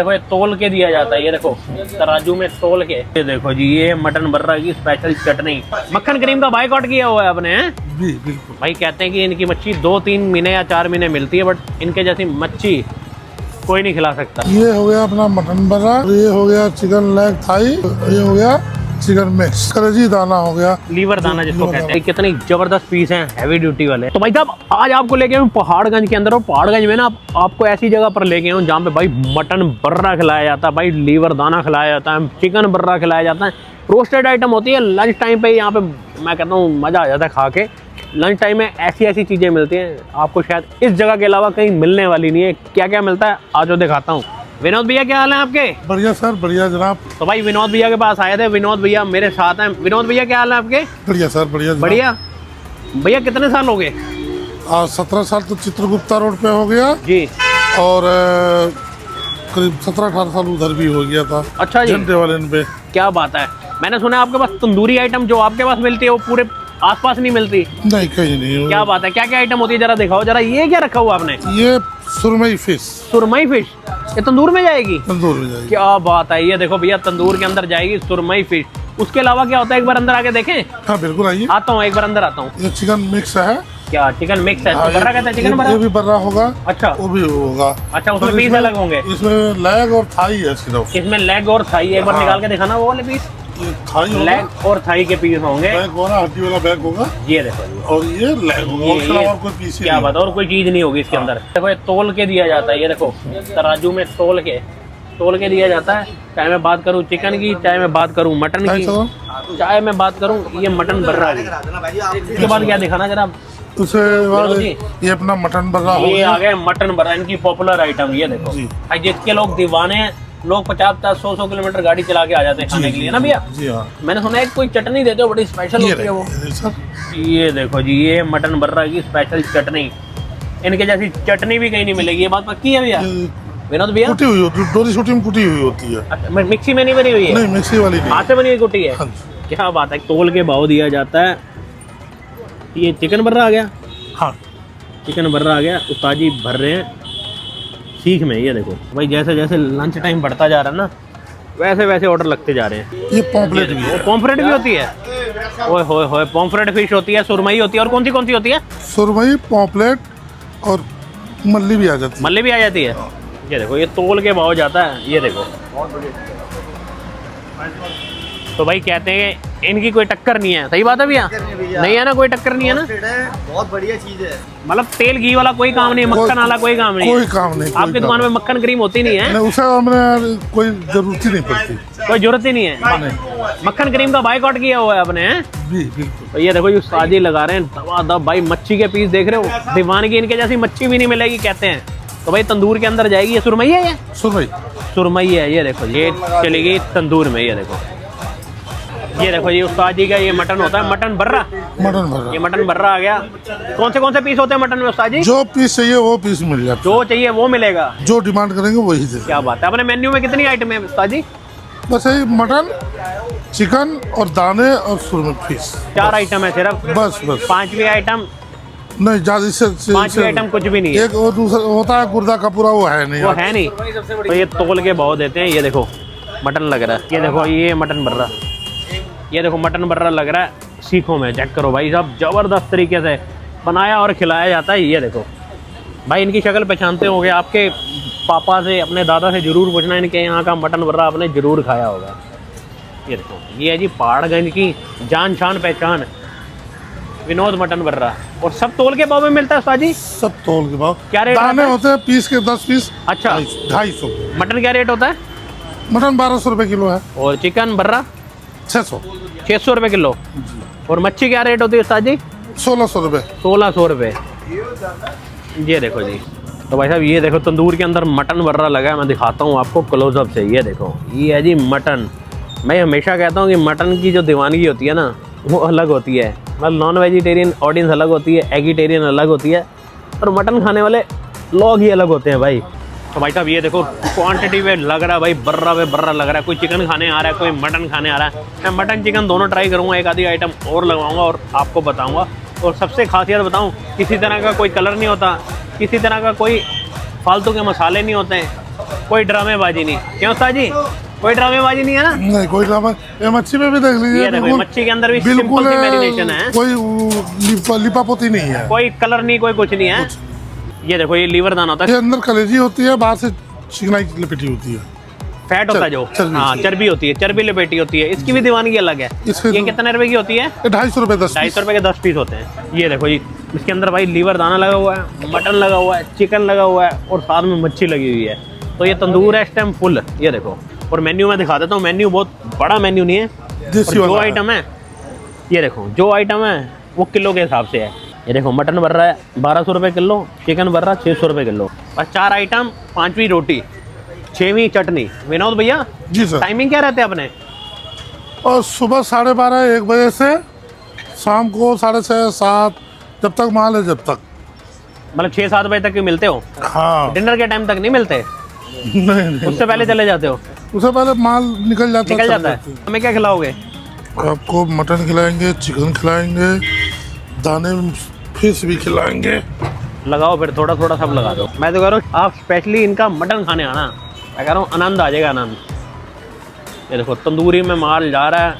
देखो ये तोल के दिया जाता है, ये देखो तराजू में तोल के। ये देखो जी, ये मटन बर्रा की स्पेशल चटनी। मक्खन क्रीम का बाइकआउट किया हुआ है आपने? जी बिल्कुल भाई कहते हैं कि इनकी मच्छी 2-3 महीने या 4 महीने मिलती है, बट इनके जैसी मच्छी कोई नहीं खिला सकता। ये हो गया अपना मटन बर्रा, ये हो गया चिकन लेग थाई, ये हो गया चिकन मिक्स, कलेजी दाना हो गया, लीवर दाना जिसको कहते हैं। कितने जबरदस्त पीस हैं, हैवी ड्यूटी वाले। तो भाई साहब आज आपको लेके आऊँ पहाड़गंज के अंदर, और पहाड़गंज में ना आपको ऐसी जगह पर लेके आऊँ जहाँ पे भाई मटन बर्रा खिलाया जाता है, भाई लीवर दाना खिलाया जाता है, चिकन बर्रा खिलाया जाता है, रोस्टेड आइटम होती है। लंच टाइम पे यहाँ पे मैं कहता हूँ मजा आ जाता है खा के। लंच टाइम में ऐसी ऐसी चीजें मिलती हैं, आपको शायद इस जगह के अलावा कहीं मिलने वाली नहीं है। क्या क्या मिलता है आज वो दिखाता हूँ। विनोद भैया क्या हाल है आपके? बढ़िया सर, बढ़िया जनाब। तो भाई विनोद भैया के पास आए थे, विनोद भैया मेरे साथ हैं। विनोद भैया क्या हाल है आपके? बढ़िया सर, बढ़िया जनाब। बढ़िया। भैया कितने साल हो गए? 17 साल तो चित्रगुप्ता रोड पे हो गया जी, और करीब 17-18 साल उधर भी हो गया था। अच्छा जी, झंडे वाले पे। क्या बात है। मैंने सुना है आपके पास तंदूरी आइटम जो आपके पास मिलती है वो पूरे आसपास नहीं मिलती। नहीं, कहीं नहीं। क्या बात है, क्या क्या आइटम होती है जरा दिखाओ जरा। ये क्या रखा हुआ आपने? ये सुरमई फिश, सुरमई फिश। ये तंदूर में जाएगी? तंदूर में जाएगी। क्या बात है, ये देखो भैया तंदूर के अंदर जाएगी सुरमई फिश। उसके अलावा क्या होता है, एक बार अंदर आके देखें? हाँ बिल्कुल, आइए। आता हूँ, एक बार अंदर आता हूँ। ये चिकन मिक्स है। क्या चिकन मिक्स है? हाँ, बर्रा कहते हैं चिकन बर्रा? ये भी बर्रा होगा। अच्छा, वो भी होगा। अच्छा, उसमें पीस अलग होंगे? इसमें लेग और थाई है सिर्फ। इसमें लेग और थाई, एक बार निकाल के दिखाना वो वाले पीस। ये थाई होगा, लेग और थाई के पीस होंगे। बैग होगा, हड्डी वाला बैग होगा। ये देखो जी, और ये लेग होगा, उसके अलावा कोई पीस ही क्या नहीं बात है, और कोई चीज नहीं होगी इसके अंदर। देखो ये तोल के दिया जाता है, ये देखो तराजू में तोल के दिया जाता है। चाहे मैं बात करूँ चिकन की, चाहे मैं बात करूँ मटन की, चाहे मैं बात करूँ ये मटन बर्रा की। इसके बाद क्या दिखाना जरा? उसके बाद ये अपना मटन बर्रा हो ये गया। आ गए मटन बर्रा, इनकी पॉपुलर आइटम। ये देखो भाई, जिसके लोग दीवाने हैं, लोग 50-100 किलोमीटर गाड़ी चला के आ जाते हैं खाने के लिए ना भैया। जी हाँ। मैंने सुना है कोई चटनी देते हो बड़ी स्पेशल होती है वो। ये देखो जी, ये मटन बर्रा की स्पेशल चटनी। इनके जैसी चटनी भी कहीं नहीं मिलेगी, ये बात पक्की है भैया? विनोद भैया कुटी हुई होती है, डोरी छोटी में कुटी हुई होती है। अच्छा, मिक्सी में नहीं बनी हुई है? नहीं, मिक्सी वाली नहीं, हाथ से बनी हुई कुटी है। हाँ। क्या बात है। तोल के भाव दिया जाता है। ये चिकन बर्रा आ गया। हाँ, चिकन बर्रा आ गया। उस्ताद जी भर रहे हैं सीख में। ये देखो भाई, जैसे जैसे लंच टाइम बढ़ता जा रहा है ना, वैसे वैसे ऑर्डर लगते जा रहे हैं। ये पॉम्पलेट भी है। पॉम्फ्रेट भी होती है? ओए होए होए, पॉम्फ्रेट फिश होती है, सुरमई होती है, और कौन सी होती है? सुरमई, पॉम्पलेट और मल्ली भी आ जाती है। मल्ली भी आ जाती है। ये देखो, ये तोल के भाव जाता है। ये देखो, तो भाई कहते हैं इनकी कोई टक्कर नहीं है। सही बात है भैया? नहीं है ना, कोई टक्कर नहीं है ना। बहुत बढ़िया चीज है। मतलब तेल घी वाला कोई काम नहीं है, मक्खन वाला कोई काम नहीं है। कोई काम नहीं। आपकी दुकान में मक्खन क्रीम होती नहीं है? नहीं, उसे हमने कोई जरूरत ही नहीं पड़ती। कोई जरूरत ही नहीं है। मक्खन क्रीम का बाइकआउट किया हुआ है आपने? जी बिल्कुल। तो ये देखो, ये साजी लगा रहे हैं दबादब। भाई मच्छी के पीस देख रहे हो, दीवानगी इनके जैसी मच्छी भी नहीं मिलेगी कहते हैं। तो भाई तंदूर के अंदर जाएगी। ये सुरमई है? ये सुरमई, सुरमई है। ये देखो, ये चलेगी तंदूर में। ये देखो, ये देखो जी उस्ताद जी का ये मटन होता है, मटन बर्रा। मटन बर्रा। ये मटन बर्रा आ गया। कौन से पीस होते हैं मटन में उस्ताद जी? जो पीस चाहिए वो पीस मिल जाता है। जो चाहिए वो मिलेगा, जो डिमांड करेंगे वही दे। क्या बात है। अपने मेन्यू में कितनी आइटम है उस्ताद जी? बस यही मटन, चिकन और दाने और सुरमई फिश। 4 आइटम है सिर्फ? बस बस। 5वीं आइटम नहीं, ज्यादा से 5वीं आइटम कुछ भी नहीं है। एक और दूसरा होता है गुर्दा का पूरा, वो है नहीं। वो है नहीं। तो ये तोल के भाव देते हैं। ये देखो मटन लग रहा है। ये देखो, ये मटन बर्रा। ये देखो मटन बर्रा लग रहा है सीखों में। चेक करो भाई साहब, जबरदस्त तरीके से बनाया और खिलाया जाता है। ये देखो भाई, इनकी शक्ल पहचानते होंगे, आपके पापा से, अपने दादा से जरूर पूछना, इनके यहाँ का मटन बर्रा आपने जरूर खाया होगा। ये देखो, ये है जी पहाड़गंज की जान शान पहचान, विनोद मटन बर्रा। और सब तोल के भाव में मिलता है उस्ताद जी? सब तोल के भाव। क्या रेट दाने होते हैं पीस के 10 पीस। अच्छा, 250। मटन क्या रेट होता है? मटन 1200 रुपए किलो है। और चिकन बर्रा 600। 600 रुपये किलो। और मच्छी क्या रेट होती है उस्ताद जी? 1600 रुपए। 1600 रुपये। ये देखो जी, तो भाई साहब ये देखो तंदूर के अंदर मटन बर्रा लगा है। मैं दिखाता हूँ आपको क्लोजअप से। ये देखो, ये है जी मटन। मैं हमेशा कहता हूँ कि मटन की जो दीवानगी होती है ना, वो अलग होती है। मतलब नॉन वेजिटेरियन ऑडियंस अलग होती है, एगिटेरियन अलग होती है, और मटन खाने वाले लोग ही अलग होते हैं भाई। तो भाई साहब ये देखो, क्वांटिटी में लग रहा है भाई, बर्रा पे बर्रा लग रहा है। कोई चिकन खाने आ रहा है, कोई मटन खाने आ रहा है। मैं मटन चिकन दोनों ट्राई करूँगा, एक आधी आइटम और लगवाऊँगा और आपको बताऊँगा। और सबसे खासियत बताऊँ, किसी तरह का कोई कलर नहीं होता, किसी तरह का कोई फालतू के मसाले नहीं होते हैं। कोई ड्रामेबाजी नहीं, क्यों उस्ताद जी? कोई ड्रामेबाजी नहीं है ना? नहीं कोई ड्रामा। ये मच्छी में भी देख लीजिए, ये देखो मच्छी के अंदर भी सिंपल सी मैरिनेशन है, कोई लिपापोती नहीं है, कोई कलर नहीं, कोई कुछ नहीं है। ये देखो ये लीवर दाना होता ये है, अंदर कलेजी होती है, बाहर से चिकनाई लपेटी होती है, फैट होता है जो, हाँ चर्बी होती है, चर्बी लपेटी होती है। इसकी भी दीवानगी अलग है। ये कितने रुपए की होती है? 250 रुपए 10 250 रुपए के 10 पीस होते हैं। ये देखो जी, इसके अंदर भाई लीवर दाना लगा हुआ है, मटन लगा हुआ है, चिकन लगा हुआ है और साथ में मच्छी लगी हुई है। तो ये तंदूर है इस टाइम फुल। ये देखो, और मेन्यू में दिखा देता हूँ। मेन्यू बहुत बड़ा मेन्यू नहीं है, जो आइटम है ये देखो, जो आइटम है वो किलो के हिसाब से है। ये देखो मटन बन रहा है 1200 रुपये किलो, चिकन बन रहा है 600 रुपये किलो, और 4 आइटम, 5वीं रोटी, 6वीं चटनी। विनोद भैया जी सर, टाइमिंग क्या रहते हैं अपने? और सुबह 12:30 1 बजे से शाम को 6:30 7, जब तक माल है, जब तक मतलब 6-7 बजे तक मिलते हो? हाँ। डिनर के टाइम तक नहीं मिलते? नहीं, उससे पहले चले जाते हो? उससे पहले माल निकल जाता है। हमें क्या खिलाओगे? आपको मटन खिलाएंगे, चिकन खिलाएंगे, दाने फिश भी खिलाएंगे। लगाओ फिर, थोड़ा थोड़ा सब लगा दो। मैं तो कह रहा हूँ आप स्पेशली इनका मटन खाने आना, मैं कह रहा हूँ आनंद आ जाएगा, आनंद। ये देखो तंदूरी में माल जा रहा है,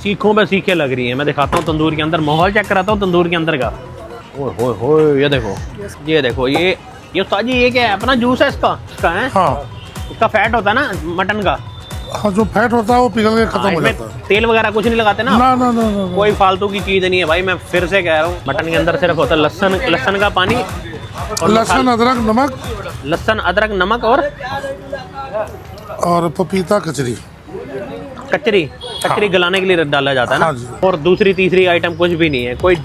चीखों पे सीखें लग रही है। मैं दिखाता हूँ तंदूर के अंदर, माहौल चेक कराता हूँ तंदूर के अंदर का। ओए होए होए, ये देखो ये उस्ताद जी ये क्या है? अपना जूस है इसका है? हाँ, इसका फैट होता है ना मटन का? हाँ, जो फैट होता है वो पिघल के खत्म हो इसमें जाता है। तेल वगैरह कुछ नहीं लगाते ना? ना ना ना ना, ना। कोई फालतू की चीज़ नहीं है भाई, मैं फिर से कह रहा हूँ। मटन के अंदर सिर्फ होता है लहसुन का पानी, और लहसुन अदरक नमक, लहसुन अदरक नमक और पपीता कचरी कचरी गलाने के लिए डाला जाता है ना? हाँ जी। और दूसरी तीसरी आइटम कुछ भी नहीं है, कोई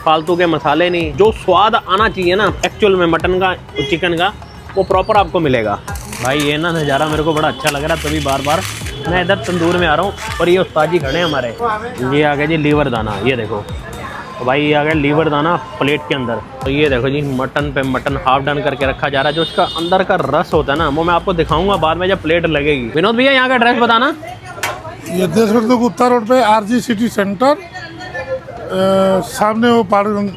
फालतू के मसाले नहीं। जो स्वाद आना चाहिए ना एक्चुअल में मटन का, चिकन का, वो प्रॉपर आपको मिलेगा। भाई ये ना नज़ारा मेरे को बड़ा अच्छा लग रहा है, तभी बार बार मैं इधर तंदूर में आ रहा हूँ। और ये उस्ताद जी खड़े हैं हमारे, ये आ गया जी लीवर दाना। ये देखो तो भाई ये आ गया लीवर दाना प्लेट के अंदर। तो ये देखो जी मटन पे मटन हाफ डन करके रखा जा रहा है। जो इसका अंदर का रस होता है ना, वो मैं आपको दिखाऊंगा बाद में जब प्लेट लगेगी। विनोद भैया यहाँ का एड्रेस बताना। ये देश भर गुप्ता रोड पे RG सिटी सेंटर, सामने वो पाड़गंज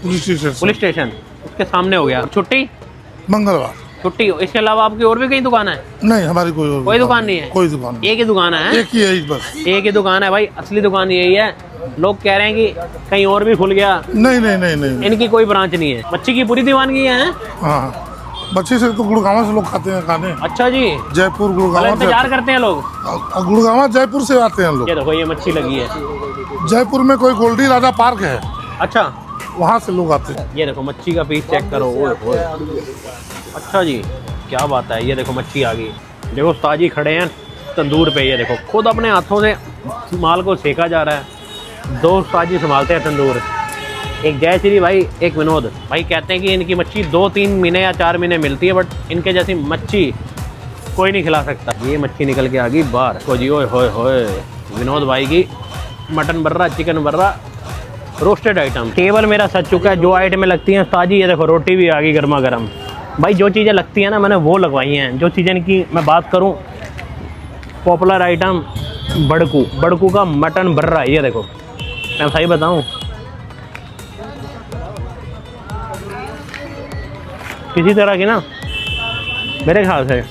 पुलिस स्टेशन, उसके सामने हो गया। छुट्टी मंगलवार छुट्टी। इसके अलावा आपकी और भी कई दुकान है? नहीं, हमारी कोई दुकान नहीं है। कोई दुकान नहीं। एक ही दुकान है? एक ही है बस, एक ही दुकान है भाई। असली दुकान यही है। लोग कह रहे हैं कि कहीं और भी खुल गया। नहीं नहीं नहीं नहीं, इनकी कोई ब्रांच नहीं है। मच्छी की पूरी दीवानगी है। हाँ, मच्छी से तो गुड़गांव से लोग खाते हैं खाने। अच्छा जी, जयपुर गुड़गांव इंतजार करते हैं लोग। गुड़गांव जयपुर से आते हैं लोग। ये देखो ये मच्छी लगी है। जयपुर में कोई गोल्डी राजा पार्क है, अच्छा, वहाँ से लोग आते हैं। ये देखो मच्छी का पीस चेक करो। ओए होए, अच्छा जी क्या बात है। ये देखो मच्छी आ गई। देखो ताजी खड़े हैं तंदूर पे। ये देखो खुद अपने हाथों से माल को सेका जा रहा है। 2 ताजी संभालते हैं तंदूर, एक जय श्री भाई, एक विनोद भाई। कहते हैं कि इनकी मच्छी 2-3 महीने या 4 महीने मिलती है, बट इनके जैसी मच्छी कोई नहीं खिला सकता। ये मच्छी निकल के आ गई बाहर। तो जी ओए होए होए, विनोद भाई की मटन बर्रा, चिकन बर्रा, रोस्टेड आइटम। टेबल मेरा सज चुका है। जो आइटमें लगती हैं ताजी, ये देखो रोटी भी आ गई गर्मा गर्म। भाई जो चीज़ें लगती हैं ना, मैंने वो लगवाई हैं। जो चीज़ें की मैं बात करूं, पॉपुलर आइटम बड़कू का मटन बर्रा। ये देखो मैं सही बताऊं, किसी तरह की ना मेरे ख्याल से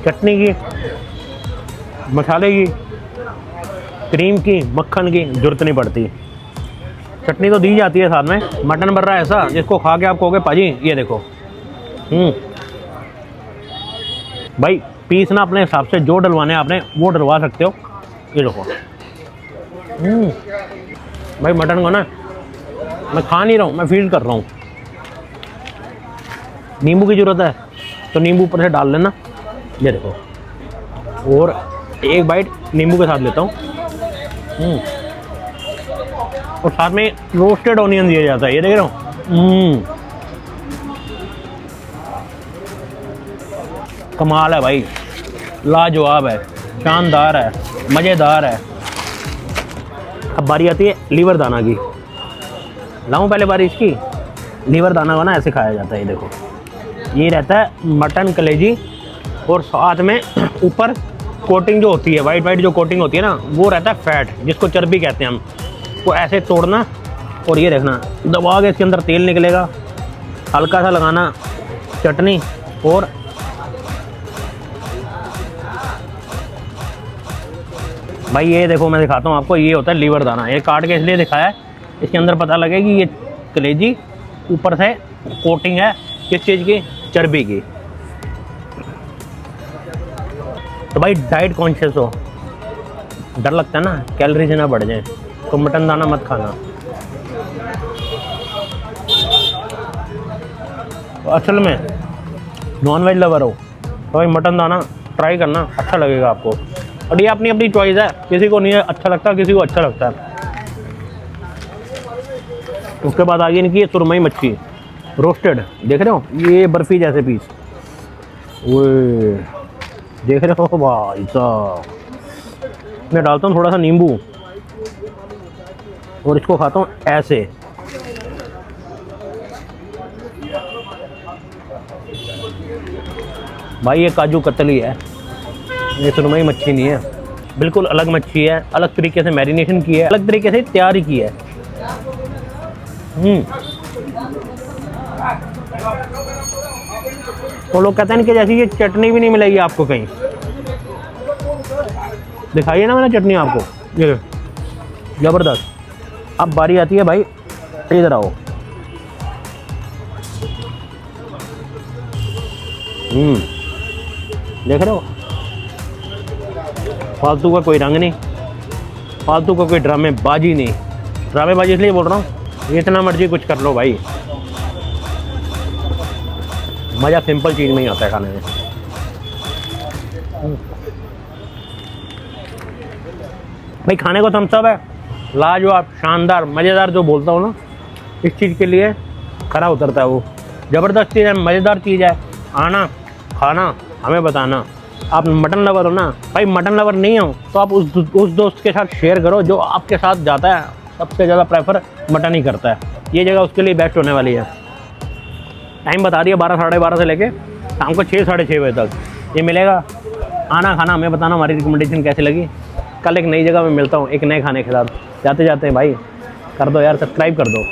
चटनी की, मसाले की, क्रीम की, मक्खन की जरूरत नहीं पड़ती। चटनी तो दी जाती है साथ में। मटन बन रहा है ऐसा जिसको खा के आप कहोगे पाजी ये देखो। भाई पीस ना अपने हिसाब से जो डलवाने आपने वो डलवा सकते हो। ये देखो भाई मटन को ना मैं खा नहीं रहा हूँ, मैं फील कर रहा हूँ। नींबू की ज़रूरत है तो नींबू ऊपर से डाल लेना। ये देखो, और एक बाइट नींबू के साथ लेता हूँ। और साथ में रोस्टेड ऑनियन दिया जाता है। ये देख रहे हो, कमाल है भाई, लाजवाब है, शानदार है, मज़ेदार है। अब बारी आती है लीवर दाना की। लाऊं पहले बारी इसकी। लीवर दाना को ना ऐसे खाया जाता है। ये देखो, ये रहता है मटन कलेजी, और साथ में ऊपर कोटिंग जो होती है, वाइट जो कोटिंग होती है ना, वो रहता है फैट, जिसको चर्बी कहते हैं हम। वो ऐसे तोड़ना और ये देखना, दबा के इसके अंदर तेल निकलेगा, हल्का सा लगाना, चटनी और भाई ये देखो, मैं दिखाता हूँ आपको। ये होता है लीवर दाना। ये काट के इसलिए दिखाया है, इसके अंदर पता लगे कि ये कलेजी ऊपर से कोटिंग है किस चीज़ की, चर्बी की। तो भाई डाइट कॉन्शियस हो, डर लगता है ना कैलोरीज ना बढ़ जाए, तो मटन दाना मत खाना। तो असल में नॉन वेज लवर हो तो भाई मटन दाना ट्राई करना, अच्छा लगेगा आपको। और ये अपनी अपनी चॉइस है, किसी को नहीं अच्छा लगता, किसी को अच्छा लगता है। उसके बाद आगे इनकी ये सुरमई मच्छी रोस्टेड, देख रहे हो ये बर्फ़ी जैसे पीस, वो देख रहे हो भाई साहब। मैं डालता हूँ थोड़ा सा नींबू और इसको खाता हूँ ऐसे। भाई ये काजू कतली है, ये सुरमई मच्छी नहीं है, बिल्कुल अलग मच्छी है, अलग तरीके से मैरिनेशन की है, अलग तरीके से तैयारी की है। तो लोग कहते हैं कि जैसी ये चटनी भी नहीं मिलेगी आपको कहीं। दिखाइए ना मैंने चटनी आपको, ये ज़बरदस्त। अब बारी आती है भाई, इधर आओ। देख रहे हो, फालतू का कोई रंग नहीं, फालतू का कोई ड्रामेबाजी नहीं। ड्रामेबाजी इसलिए बोल रहा हूँ, इतना मर्जी कुछ कर लो भाई, मज़ा सिंपल चीज़ में ही आता है खाने में। भाई खाने को थम्स अप है, लाजवाब, शानदार, मज़ेदार। जो बोलता हूँ ना, इस चीज़ के लिए खरा उतरता है वो। ज़बरदस्त चीज़ है, मज़ेदार चीज़ है। आना, खाना, हमें बताना। आप मटन लवर हो ना भाई, मटन लवर नहीं हो तो आप उस दोस्त के साथ शेयर करो जो आपके साथ जाता है, सबसे ज़्यादा प्रेफर मटन ही करता है। ये जगह उसके लिए बेस्ट होने वाली है। टाइम बता दिया 12 साढ़े 12 से लेके शाम को 6 साढ़े 6 बजे तक ये मिलेगा। आना, खाना, हमें बताना हमारी रिकमेंडेशन कैसी लगी। कल एक नई जगह में मिलता हूँ एक नए खाने के साथ। जाते जाते भाई कर दो यार, सब्सक्राइब कर दो।